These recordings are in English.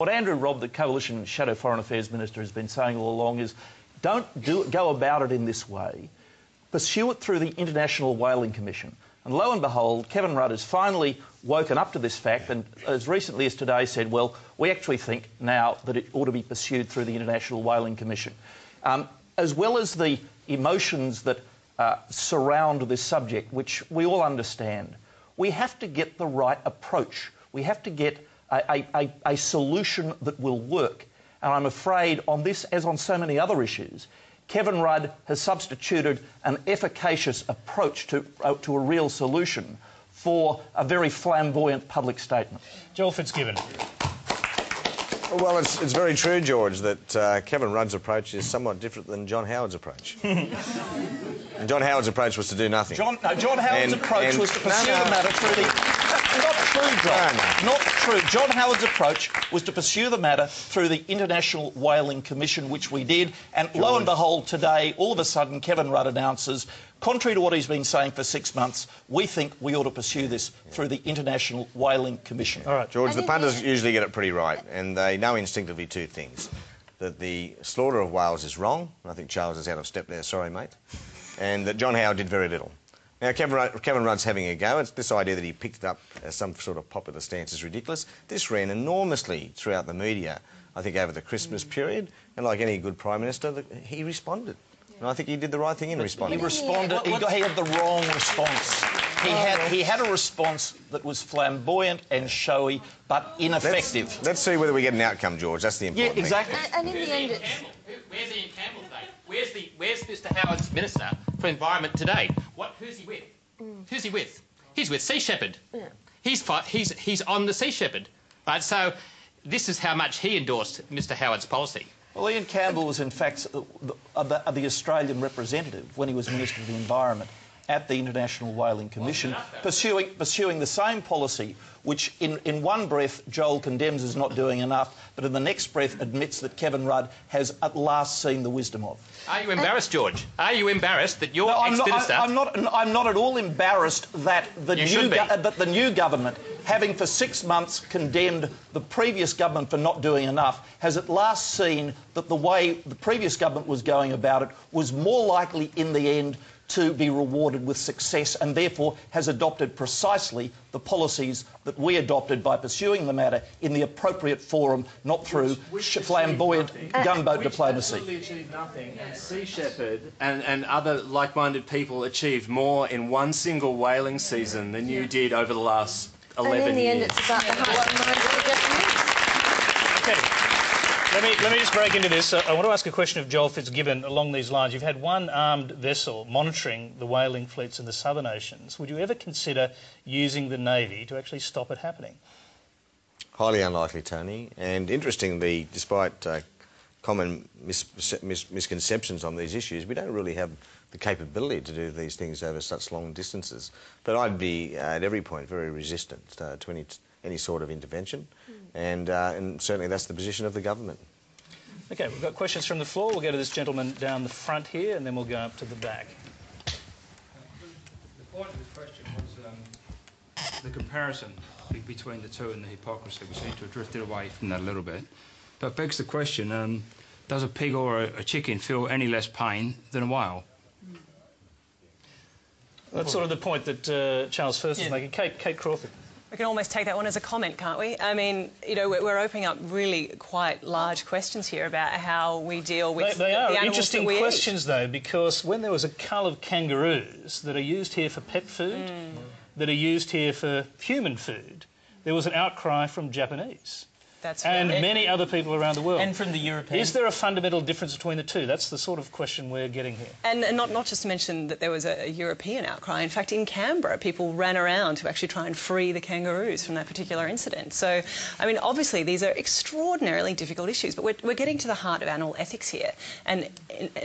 What Andrew Robb, the Coalition Shadow Foreign Affairs Minister, has been saying all along is don't go about it in this way. Pursue it through the International Whaling Commission. And lo and behold, Kevin Rudd has finally woken up to this fact and as recently as today said, well, we actually think now that it ought to be pursued through the International Whaling Commission. As well as the emotions that surround this subject, which we all understand, we have to get the right approach. We have to get a solution that will work. And I'm afraid on this, as on so many other issues, Kevin Rudd has substituted an efficacious approach to a real solution for a very flamboyant public statement. Joel Fitzgibbon. Well, it's very true, George, that Kevin Rudd's approach is somewhat different than John Howard's approach. And John Howard's approach was to do nothing. John Howard's approach was to pursue the matter through the... Not true, John. No. Not true. John Howard's approach was to pursue the matter through the International Whaling Commission, which we did. And George, lo and behold, today, all of a sudden, Kevin Rudd announces, contrary to what he's been saying for 6 months, we think we ought to pursue this through the International Whaling Commission. All right, George, the punters usually get it pretty right, and they know instinctively two things. That the slaughter of whales is wrong. I think Charles is out of step there, sorry, mate. And that John Howard did very little. Now, Kevin Rudd's having a go. It's this idea that he picked it up as some sort of popular stance is ridiculous. This ran enormously throughout the media, I think, over the Christmas period. And like any good Prime Minister, he responded. And I think he did the right thing in responding. He responded. He had the wrong response. He had a response that was flamboyant and showy, but ineffective. Let's see whether we get an outcome, George. That's the important thing. Yeah, exactly. And in the end, where's Ian Campbell today? Where's Mr Howard's Minister for Environment today? Who's he with? Who's he with? He's with Sea Shepherd. Yeah. He's on the Sea Shepherd. Right, so this is how much he endorsed Mr Howard's policy. Well, Ian Campbell was, in fact, the Australian representative when he was Minister of the Environment at the International Whaling Commission, pursuing the same policy, which in one breath Joel condemns as not doing enough, but in the next breath admits that Kevin Rudd has at last seen the wisdom of. Are you embarrassed, George? Are you embarrassed that your ex-minister... I'm not at all embarrassed that the new government, having for 6 months condemned the previous government for not doing enough, has at last seen that the way the previous government was going about it was more likely in the end to be rewarded with success, and therefore has adopted precisely the policies that we adopted by pursuing the matter in the appropriate forum, not through flamboyant gunboat diplomacy. Which achieved nothing, and Sea Shepherd and other like-minded people achieved more in one single whaling season than you did over the last 11 years. And in the end, it's about the heart and mind of the Japanese. Okay. Let me just break into this. I want to ask a question of Joel Fitzgibbon along these lines. You've had one armed vessel monitoring the whaling fleets in the southern oceans. Would you ever consider using the Navy to actually stop it happening? Highly unlikely, Tony. And interestingly, despite common misconceptions on these issues, we don't really have the capability to do these things over such long distances. But I'd be, at every point, very resistant to any sort of intervention. And certainly that's the position of the government. OK, we've got questions from the floor. We'll go to this gentleman down the front here, and then we'll go up to the back. The point of the question was the comparison between the two and the hypocrisy. We seem to have drifted away from that a little bit. But it begs the question, does a pig or a chicken feel any less pain than a whale? That's sort of the point that Charles Firth was making. Kate Crawford. We can almost take that one as a comment, can't we? I mean, you know, we're opening up really quite large questions here about how we deal with they are the animals interesting that we questions, eat. though, because when there was a cull of kangaroos that are used here for pet food, that are used here for human food, there was an outcry from Japanese. That's and right. many other people around the world. And from the Europeans. Is there a fundamental difference between the two? That's the sort of question we're getting here. And not just to mention that there was a European outcry. In fact, in Canberra, people ran around to actually try and free the kangaroos from that particular incident. So, I mean, obviously, these are extraordinarily difficult issues, but we're getting to the heart of animal ethics here. And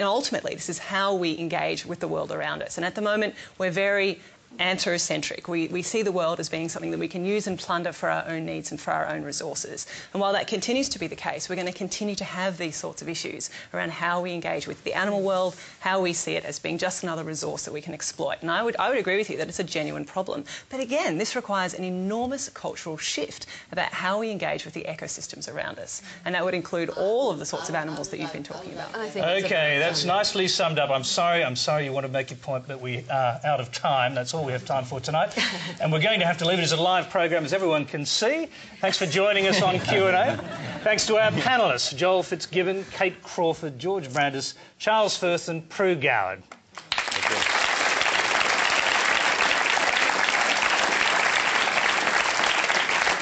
ultimately, this is how we engage with the world around us. And at the moment, we're very anthrocentric. We see the world as being something that we can use and plunder for our own needs and for our own resources. And while that continues to be the case, we're going to continue to have these sorts of issues around how we engage with the animal world, how we see it as being just another resource that we can exploit. And I would agree with you that it's a genuine problem. But again, this requires an enormous cultural shift about how we engage with the ecosystems around us. And that would include all of the sorts of animals that you've been talking about. OK, that's nicely summed up. I'm sorry you want to make your point, but we are out of time. That's all we have time for tonight. And we're going to have to leave it as a live program, as everyone can see. Thanks for joining us on Q&A. Thanks to our panellists, Joel Fitzgibbon, Kate Crawford, George Brandis, Charles Firth and Pru Goward.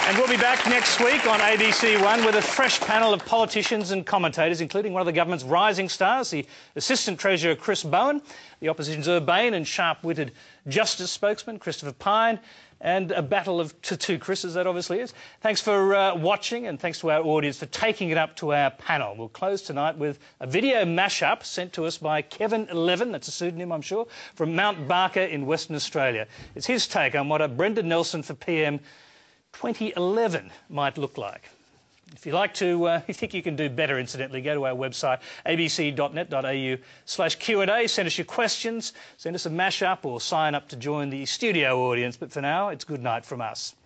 And we'll be back next week on ABC One with a fresh panel of politicians and commentators, including one of the government's rising stars, the Assistant Treasurer Chris Bowen, the opposition's urbane and sharp-witted Justice spokesman Christopher Pyne, and a battle of two Chris's, that obviously is. Thanks for watching, and thanks to our audience for taking it up to our panel. We'll close tonight with a video mashup sent to us by Kevin 11, that's a pseudonym I'm sure, from Mount Barker in Western Australia. It's his take on what a Brendan Nelson for PM 2011 might look like. If you think you can do better, incidentally, go to our website, abc.net.au/Q&A. Send us your questions, send us a mashup, or sign up to join the studio audience. But for now, it's good night from us.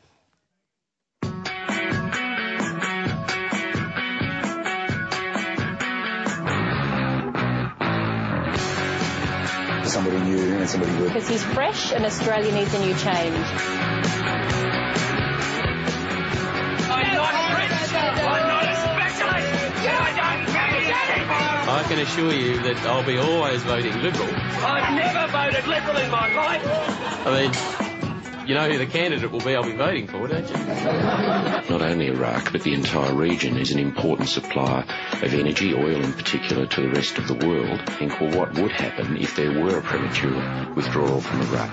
Somebody new and somebody good. Because he's fresh and Australia needs a new change. I can assure you that I'll be always voting Liberal. I've never voted Liberal in my life. I mean, you know who the candidate will be I'll be voting for, don't you? Not only Iraq, but the entire region is an important supplier of energy, oil in particular, to the rest of the world. Think, well, what would happen if there were a premature withdrawal from Iraq?